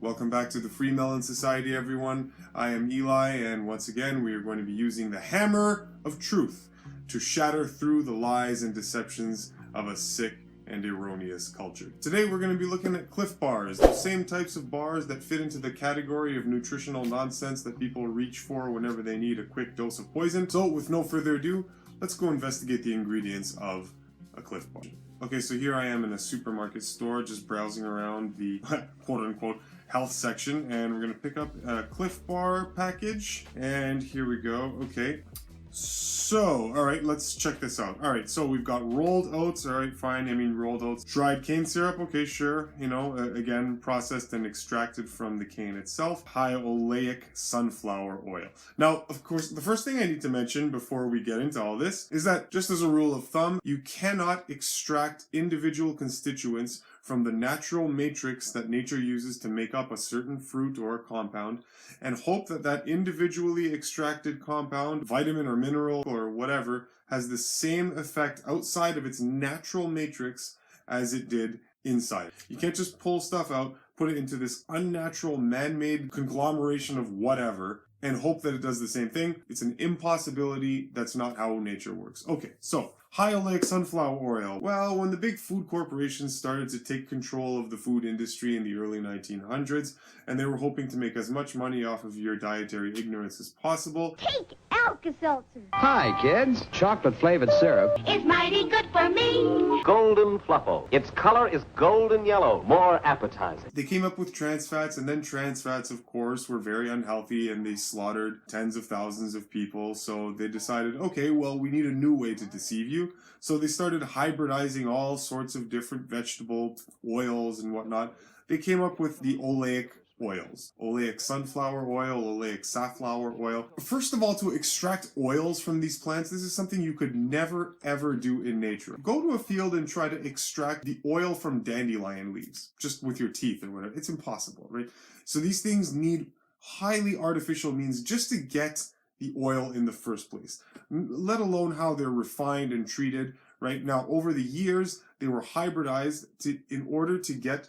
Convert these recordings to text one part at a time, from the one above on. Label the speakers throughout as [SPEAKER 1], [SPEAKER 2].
[SPEAKER 1] Welcome back to the Freemelon Society, everyone. I am Eli, and once again we are going to be using the hammer of truth to shatter through the lies and deceptions of a sick and erroneous culture. Today we're going to be looking at Cliff Bars, the same types of bars that fit into the category of nutritional nonsense that people reach for whenever they need a quick dose of poison. So with no further ado, let's go investigate the ingredients of a Cliff Bar. Okay, so here I am in a supermarket store just browsing around the quote-unquote health section, and we're going to pick up a Cliff Bar package, and here we go. Okay, so alright, let's check this out. Alright, so we've got rolled oats. Alright, fine, I mean rolled oats. Dried cane syrup, okay, sure, you know, again, processed and extracted from the cane itself. High oleic sunflower oil. Now, of course, the first thing I need to mention before we get into all this is that, just as a rule of thumb, you cannot extract individual constituents from the natural matrix that nature uses to make up a certain fruit or compound, and hope that that individually extracted compound, vitamin or mineral or whatever, has the same effect outside of its natural matrix as it did inside. You can't just pull stuff out, put it into this unnatural man-made conglomeration of whatever, and hope that it does the same thing. It's an impossibility. That's not how nature works. Okay, so high oleic sunflower oil. Well, when the big food corporations started to take control of the food industry in the early 1900s, and they were hoping to make as much money off of your dietary ignorance as possible.
[SPEAKER 2] Take Alka-Seltzer.
[SPEAKER 3] Hi, kids. Chocolate-flavored syrup
[SPEAKER 2] It's mighty good for me.
[SPEAKER 4] Golden Fluffo. Its color is golden yellow, more appetizing.
[SPEAKER 1] They came up with trans fats, and then trans fats, of course, were very unhealthy, and they slaughtered tens of thousands of people. So they decided, okay, well, we need a new way to deceive you. So they started hybridizing all sorts of different vegetable oils and whatnot. They came up with the oleic oils. Oleic sunflower oil, oleic safflower oil. First of all, to extract oils from these plants, this is something you could never ever do in nature. Go to a field and try to extract the oil from dandelion leaves, just with your teeth or whatever. It's impossible, right? So these things need highly artificial means just to get the oil in the first place, let alone how they're refined and treated. Right now, over the years, they were hybridized in order to get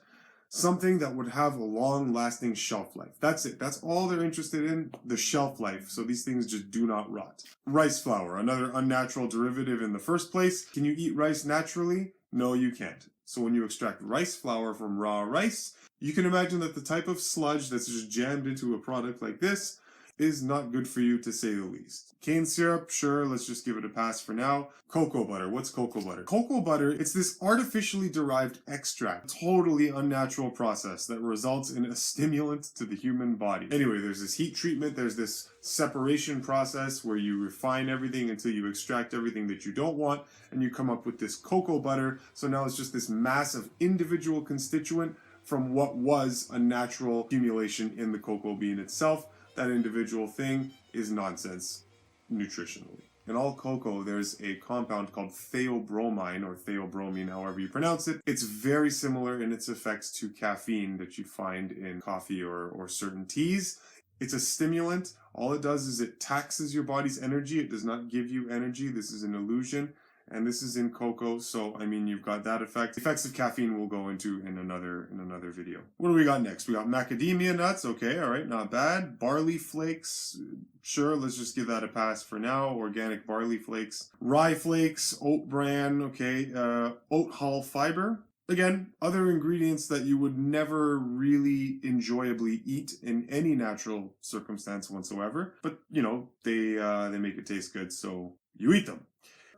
[SPEAKER 1] something that would have a long-lasting shelf life. That's it. That's all they're interested in, the shelf life. So these things just do not rot. Rice flour, another unnatural derivative in the first place. Can you eat rice naturally? No, you can't. So when you extract rice flour from raw rice, you can imagine that the type of sludge that's just jammed into a product like this is not good for you, to say the least. Cane syrup, sure, let's just give it a pass for now. Cocoa butter. What's cocoa butter? Cocoa butter, it's this artificially derived extract, totally unnatural process that results in a stimulant to the human body. Anyway, there's this heat treatment, there's this separation process where you refine everything until you extract everything that you don't want, and you come up with this cocoa butter. So now it's just this mass of individual constituent from what was a natural accumulation in the cocoa bean itself. That individual thing is nonsense nutritionally. In all cocoa, there's a compound called theobromine, or theobromine, however you pronounce it. It's very similar in its effects to caffeine that you find in coffee or certain teas. It's a stimulant. All it does is it taxes your body's energy. It does not give you energy. This is an illusion. And this is in cocoa, so I mean, you've got that effect. The effects of caffeine we'll go into in another video. What do we got next? We got macadamia nuts. Okay, all right, not bad. Barley flakes. Sure, let's just give that a pass for now. Organic barley flakes. Rye flakes, oat bran. Okay, oat hull fiber. Again, other ingredients that you would never really enjoyably eat in any natural circumstance whatsoever. But you know, they make it taste good, so you eat them.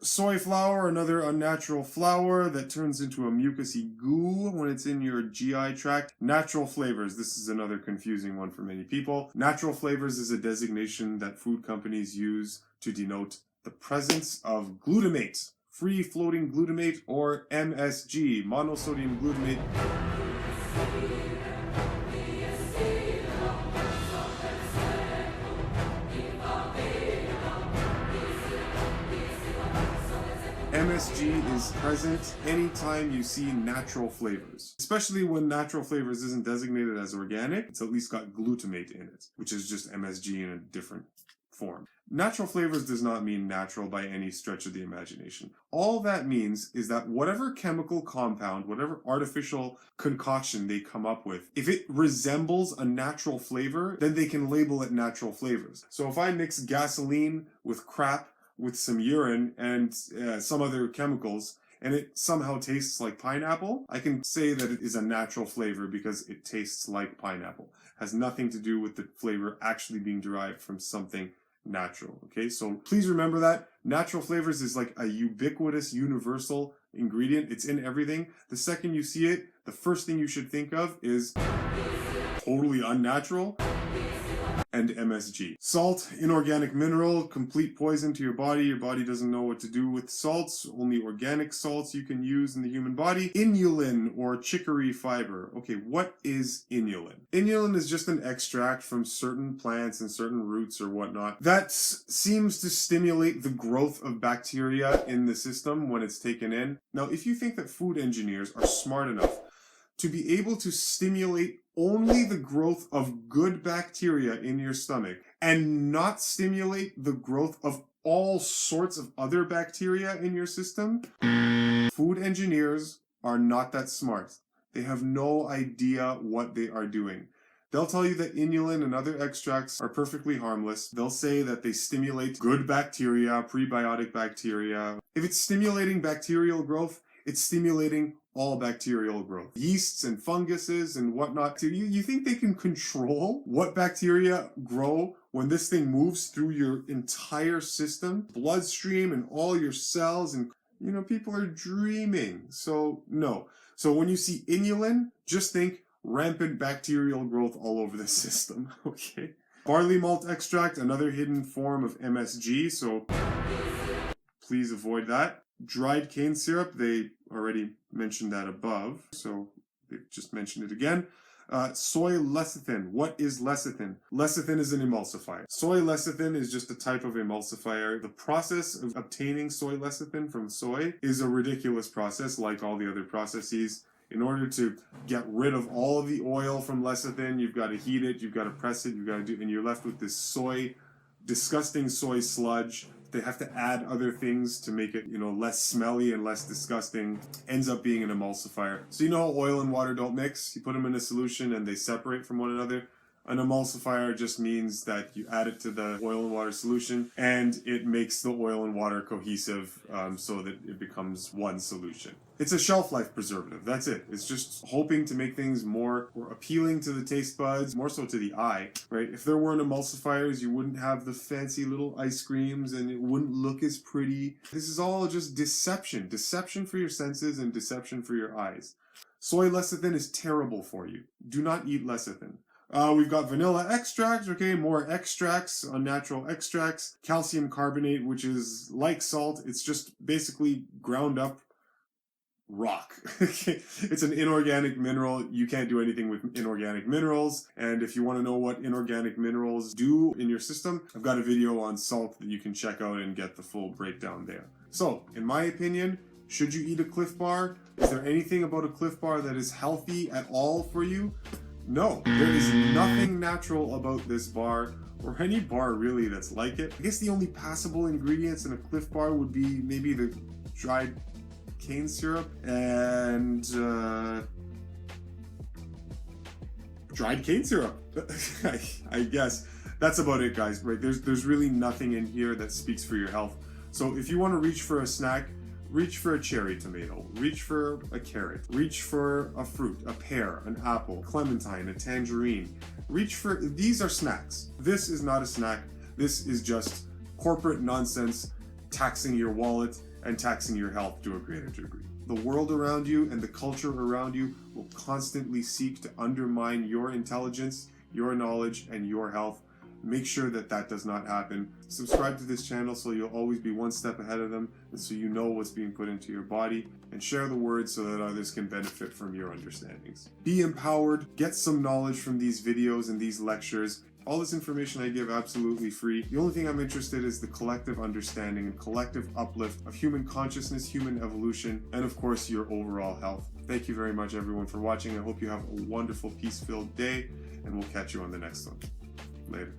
[SPEAKER 1] Soy flour, another unnatural flour that turns into a mucousy goo when it's in your GI tract. Natural flavors, this is another confusing one for many people. Natural flavors is a designation that food companies use to denote the presence of glutamate, free-floating glutamate, or MSG, monosodium glutamate. MSG is present anytime you see natural flavors. Especially when natural flavors isn't designated as organic, it's at least got glutamate in it, which is just MSG in a different form. Natural flavors does not mean natural by any stretch of the imagination. All that means is that whatever chemical compound, whatever artificial concoction they come up with, if it resembles a natural flavor, then they can label it natural flavors. So if I mix gasoline with crap, with some urine and some other chemicals, and it somehow tastes like pineapple, I can say that it is a natural flavor because it tastes like pineapple. It has nothing to do with the flavor actually being derived from something natural. Okay, so please remember that natural flavors is like a ubiquitous, universal ingredient. It's in everything. The second you see it, the first thing you should think of is totally unnatural and MSG. Salt, inorganic mineral, complete poison to your body. Your body doesn't know what to do with salts. Only organic salts you can use in the human body. Inulin or chicory fiber. Okay, what is inulin? Inulin is just an extract from certain plants and certain roots or whatnot that seems to stimulate the growth of bacteria in the system when it's taken in. Now, if you think that food engineers are smart enough to be able to stimulate only the growth of good bacteria in your stomach and not stimulate the growth of all sorts of other bacteria in your system, food engineers are not that smart. They have no idea what they are doing. They'll tell you that inulin and other extracts are perfectly harmless. They'll say that they stimulate good bacteria, prebiotic bacteria. If it's stimulating bacterial growth, it's stimulating all bacterial growth. Yeasts and funguses and whatnot. You think they can control what bacteria grow when this thing moves through your entire system, bloodstream and all your cells? And, you know, people are dreaming. So, no. So when you see inulin, just think rampant bacterial growth all over the system, okay? Barley malt extract, another hidden form of MSG, so please avoid that. Dried cane syrup, they already mentioned that above, so they've just mentioned it again. Soy lecithin. What is lecithin? Lecithin is an emulsifier. Soy lecithin is just a type of emulsifier. The process of obtaining soy lecithin from soy is a ridiculous process, like all the other processes. In order to get rid of all of the oil from lecithin, you've got to heat it, you've got to press it, and you're left with this disgusting soy sludge. They have to add other things to make it, less smelly and less disgusting. Ends up being an emulsifier. So you know how oil and water don't mix? You put them in a solution and they separate from one another. An emulsifier just means that you add it to the oil and water solution and it makes the oil and water cohesive so that it becomes one solution. It's a shelf life preservative, that's it. It's just hoping to make things more appealing to the taste buds, more so to the eye, right? If there weren't emulsifiers, you wouldn't have the fancy little ice creams and it wouldn't look as pretty. This is all just deception. Deception for your senses and deception for your eyes. Soy lecithin is terrible for you. Do not eat lecithin. We've got vanilla extract, okay, more extracts, unnatural extracts. Calcium carbonate, which is like salt. It's just basically ground up rock. It's an inorganic mineral. You can't do anything with inorganic minerals. And if you want to know what inorganic minerals do in your system, I've got a video on salt that you can check out and get the full breakdown there. So, in my opinion, should you eat a Cliff Bar? Is there anything about a Cliff Bar that is healthy at all for you? No, there is nothing natural about this bar, or any bar really that's like it. I guess the only passable ingredients in a Cliff Bar would be maybe the dried cane syrup and dried cane syrup. I guess that's about it, guys. Right? There's really nothing in here that speaks for your health. So if you want to reach for a snack, reach for a cherry tomato, reach for a carrot, reach for a fruit, a pear, an apple, clementine, a tangerine. These are snacks. This is not a snack. This is just corporate nonsense, taxing your wallet and taxing your health to a greater degree. The world around you and the culture around you will constantly seek to undermine your intelligence, your knowledge, and your health. Make sure that that does not happen. Subscribe to this channel so you'll always be one step ahead of them and so you know what's being put into your body, and share the word so that others can benefit from your understandings. Be empowered, get some knowledge from these videos and these lectures. All this information I give absolutely free. The only thing I'm interested in is the collective understanding and collective uplift of human consciousness, human evolution, and of course your overall health. Thank you very much everyone for watching. I hope you have a wonderful, peace-filled day, and we'll catch you on the next one. Later.